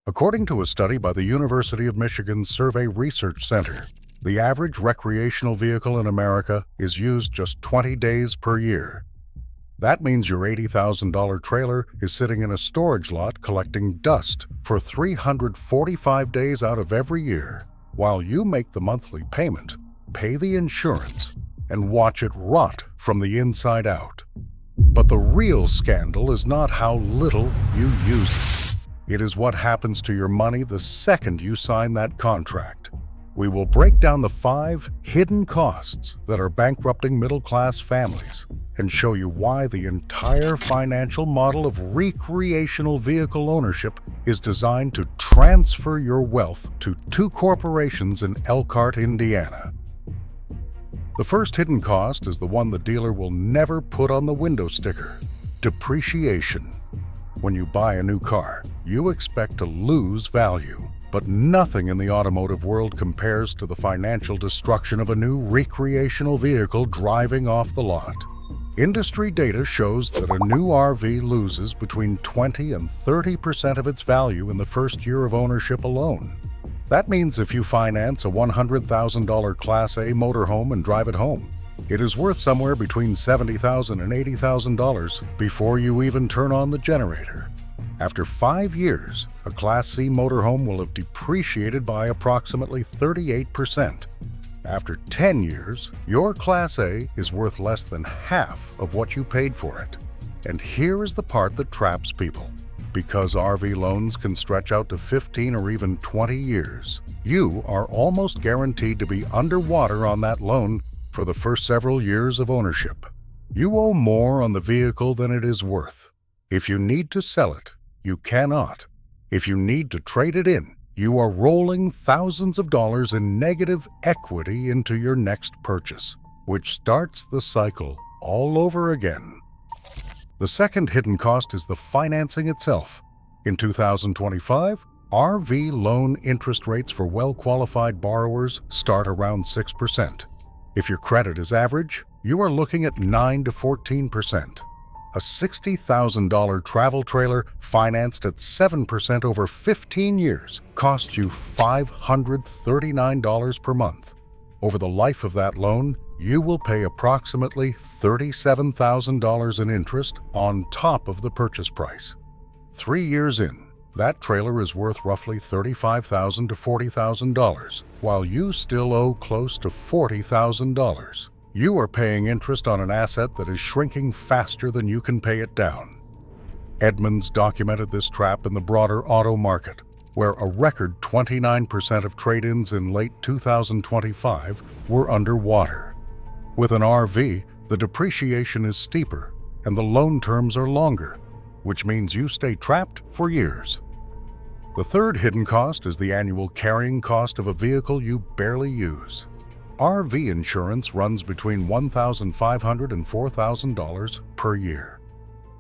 According to a study by the University of Michigan's Survey Research Center, the average recreational vehicle in America is used just 20 days per year. That means your $80,000 trailer is sitting in a storage lot collecting dust for 345 days out of every year, while you make the monthly payment, pay the insurance, and watch it rot from the inside out. But the real scandal is not how little you use it. It is what happens to your money the second you sign that contract. We will break down the 5 hidden costs that are bankrupting middle-class families and show you why the entire financial model of recreational vehicle ownership is designed to transfer your wealth to 2 corporations in Elkhart, Indiana. The first hidden cost is the one the dealer will never put on the window sticker: depreciation. When you buy a new car, you expect to lose value. But nothing in the automotive world compares to the financial destruction of a new recreational vehicle driving off the lot. Industry data shows that a new RV loses between 20 and 30% of its value in the first year of ownership alone. That means if you finance a $100,000 Class A motorhome and drive it home, it is worth somewhere between $70,000 and $80,000 before you even turn on the generator. After 5 years, a Class C motorhome will have depreciated by approximately 38%. After 10 years, your Class A is worth less than half of what you paid for it. And here is the part that traps people. Because RV loans can stretch out to 15 or even 20 years, you are almost guaranteed to be underwater on that loan for the first several years of ownership. You owe more on the vehicle than it is worth. If you need to sell it, you cannot. If you need to trade it in, you are rolling thousands of dollars in negative equity into your next purchase, which starts the cycle all over again. The second hidden cost is the financing itself. In 2025, RV loan interest rates for well-qualified borrowers start around 6%. If your credit is average, you are looking at 9 to 14%. A $60,000 travel trailer financed at 7% over 15 years costs you $539 per month. Over the life of that loan, you will pay approximately $37,000 in interest on top of the purchase price. 3 years in, that trailer is worth roughly $35,000 to $40,000, while you still owe close to $40,000. You are paying interest on an asset that is shrinking faster than you can pay it down. Edmunds documented this trap in the broader auto market, where a record 29% of trade-ins in late 2025 were underwater. With an RV, the depreciation is steeper and the loan terms are longer, which means you stay trapped for years. The third hidden cost is the annual carrying cost of a vehicle you barely use. RV insurance runs between $1,500 and $4,000 per year.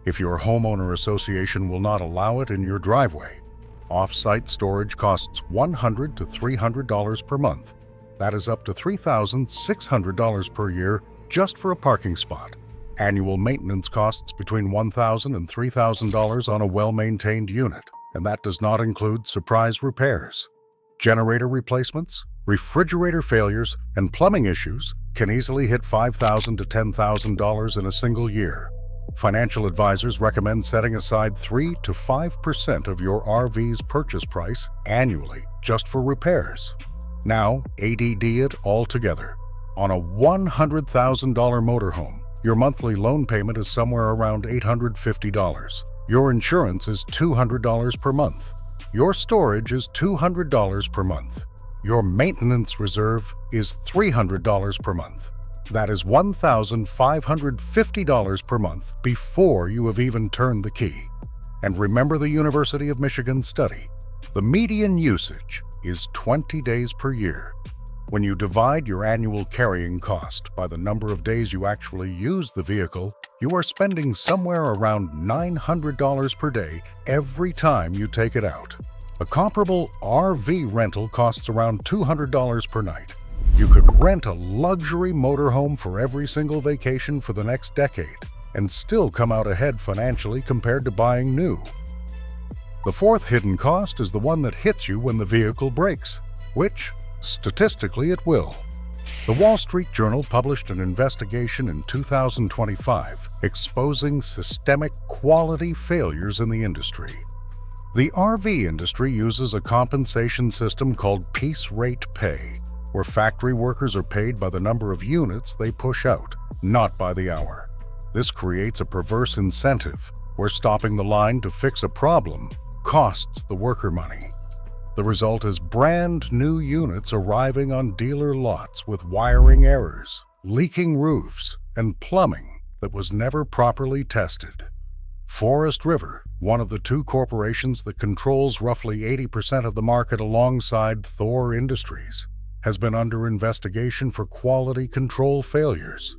If your homeowner association will not allow it in your driveway, off-site storage costs $100 to $300 per month. That is up to $3,600 per year just for a parking spot. Annual maintenance costs between $1,000 and $3,000 on a well-maintained unit, and that does not include surprise repairs. Generator replacements, refrigerator failures, and plumbing issues can easily hit $5,000 to $10,000 in a single year. Financial advisors recommend setting aside 3 to 5% of your RV's purchase price annually just for repairs. Now, ADD it all together. On a $100,000 motorhome, your monthly loan payment is somewhere around $850. Your insurance is $200 per month. Your storage is $200 per month. Your maintenance reserve is $300 per month. That is $1,550 per month before you have even turned the key. And remember the University of Michigan study. The median usage is 20 days per year. When you divide your annual carrying cost by the number of days you actually use the vehicle, you are spending somewhere around $900 per day every time you take it out. A comparable RV rental costs around $200 per night. You could rent a luxury motorhome for every single vacation for the next decade and still come out ahead financially compared to buying new. The fourth hidden cost is the one that hits you when the vehicle breaks, which, statistically, it will. The Wall Street Journal published an investigation in 2025 exposing systemic quality failures in the industry. The RV industry uses a compensation system called piece rate pay, where factory workers are paid by the number of units they push out, not by the hour. This creates a perverse incentive, where stopping the line to fix a problem costs the worker money. The result is brand new units arriving on dealer lots with wiring errors, leaking roofs, and plumbing that was never properly tested. Forest River, one of the two corporations that controls roughly 80% of the market alongside Thor Industries, has been under investigation for quality control failures.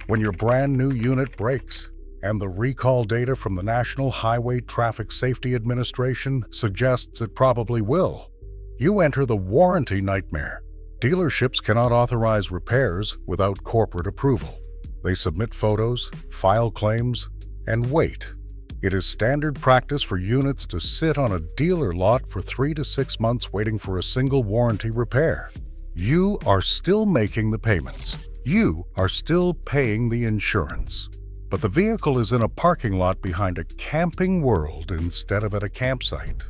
When your brand new unit breaks, and the recall data from the National Highway Traffic Safety Administration suggests it probably will, you enter the warranty nightmare. Dealerships cannot authorize repairs without corporate approval. They submit photos, file claims, and wait. It is standard practice for units to sit on a dealer lot for 3 to 6 months waiting for a single warranty repair. You are still making the payments. You are still paying the insurance. But the vehicle is in a parking lot behind a Camping World instead of at a campsite.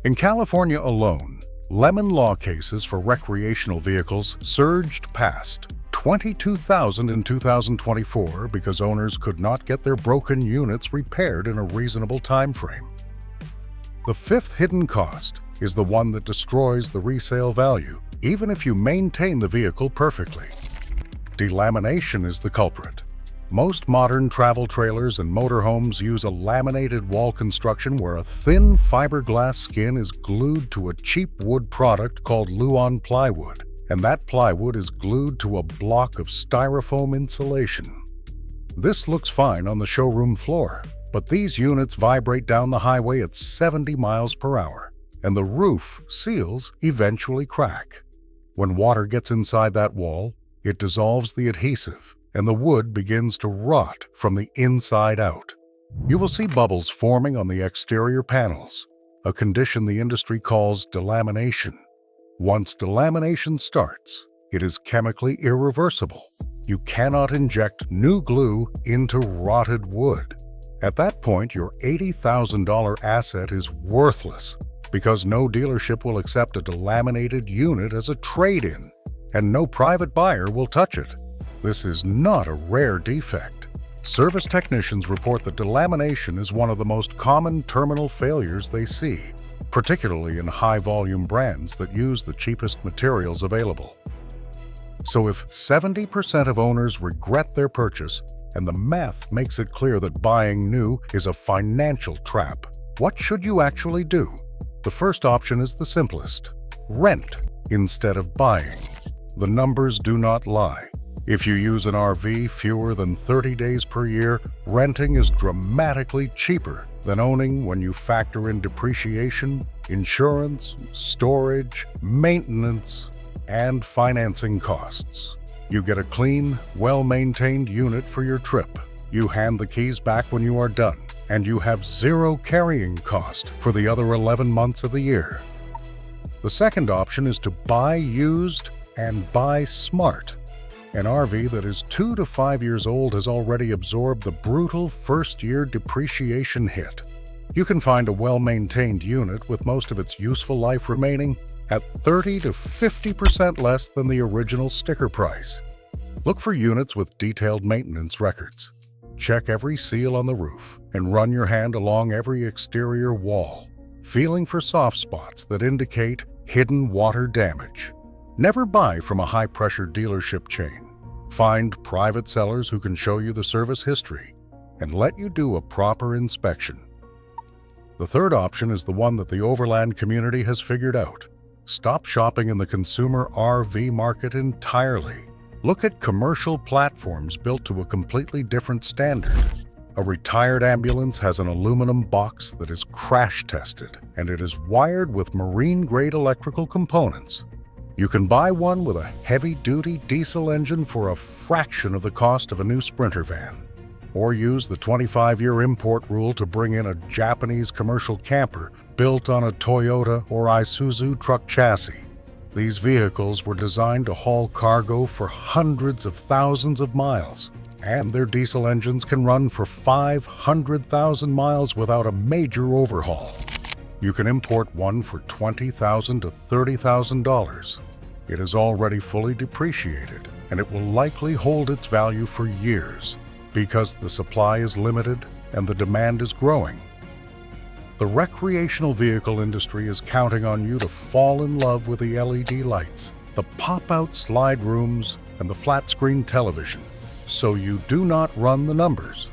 In California alone, lemon law cases for recreational vehicles surged past 22,000 in 2024 because owners could not get their broken units repaired in a reasonable time frame. The fifth hidden cost is the one that destroys the resale value, even if you maintain the vehicle perfectly. Delamination is the culprit. Most modern travel trailers and motorhomes use a laminated wall construction where a thin fiberglass skin is glued to a cheap wood product called Luan plywood, and that plywood is glued to a block of styrofoam insulation. This looks fine on the showroom floor, but these units vibrate down the highway at 70 miles per hour, and the roof seals eventually crack. When water gets inside that wall, it dissolves the adhesive, and the wood begins to rot from the inside out. You will see bubbles forming on the exterior panels, a condition the industry calls delamination. Once delamination starts, it is chemically irreversible. You cannot inject new glue into rotted wood. At that point, your $80,000 asset is worthless because no dealership will accept a delaminated unit as a trade-in, and no private buyer will touch it. This is not a rare defect. Service technicians report that delamination is one of the most common terminal failures they see, particularly in high-volume brands that use the cheapest materials available. So if 70% of owners regret their purchase, and the math makes it clear that buying new is a financial trap, what should you actually do? The first option is the simplest: rent instead of buying. The numbers do not lie. If you use an RV fewer than 30 days per year, renting is dramatically cheaper than owning when you factor in depreciation, insurance, storage, maintenance, and financing costs. You get a clean, well-maintained unit for your trip. You hand the keys back when you are done, and you have zero carrying cost for the other 11 months of the year. The second option is to buy used and buy smart. An RV that is 2 to 5 years old has already absorbed the brutal first-year depreciation hit. You can find a well-maintained unit with most of its useful life remaining at 30 to 50% less than the original sticker price. Look for units with detailed maintenance records. Check every seal on the roof and run your hand along every exterior wall, feeling for soft spots that indicate hidden water damage. Never buy from a high-pressure dealership chain. Find private sellers who can show you the service history and let you do a proper inspection. The third option is the one that the overland community has figured out. Stop shopping in the consumer RV market entirely. Look at commercial platforms built to a completely different standard. A retired ambulance has an aluminum box that is crash-tested, and it is wired with marine-grade electrical components. You can buy one with a heavy-duty diesel engine for a fraction of the cost of a new Sprinter van, or use the 25-year import rule to bring in a Japanese commercial camper built on a Toyota or Isuzu truck chassis. These vehicles were designed to haul cargo for hundreds of thousands of miles, and their diesel engines can run for 500,000 miles without a major overhaul. You can import one for $20,000 to $30,000. It is already fully depreciated, and it will likely hold its value for years because the supply is limited and the demand is growing. The recreational vehicle industry is counting on you to fall in love with the LED lights, the pop-out slide rooms, and the flat-screen television, so you do not run the numbers.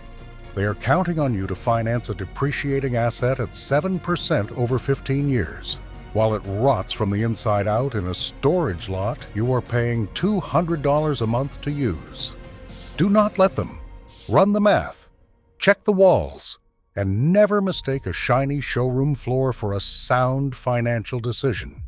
They are counting on you to finance a depreciating asset at 7% over 15 years. While it rots from the inside out in a storage lot you are paying $200 a month to use. Do not let them. Run the math. Check the walls. And never mistake a shiny showroom floor for a sound financial decision.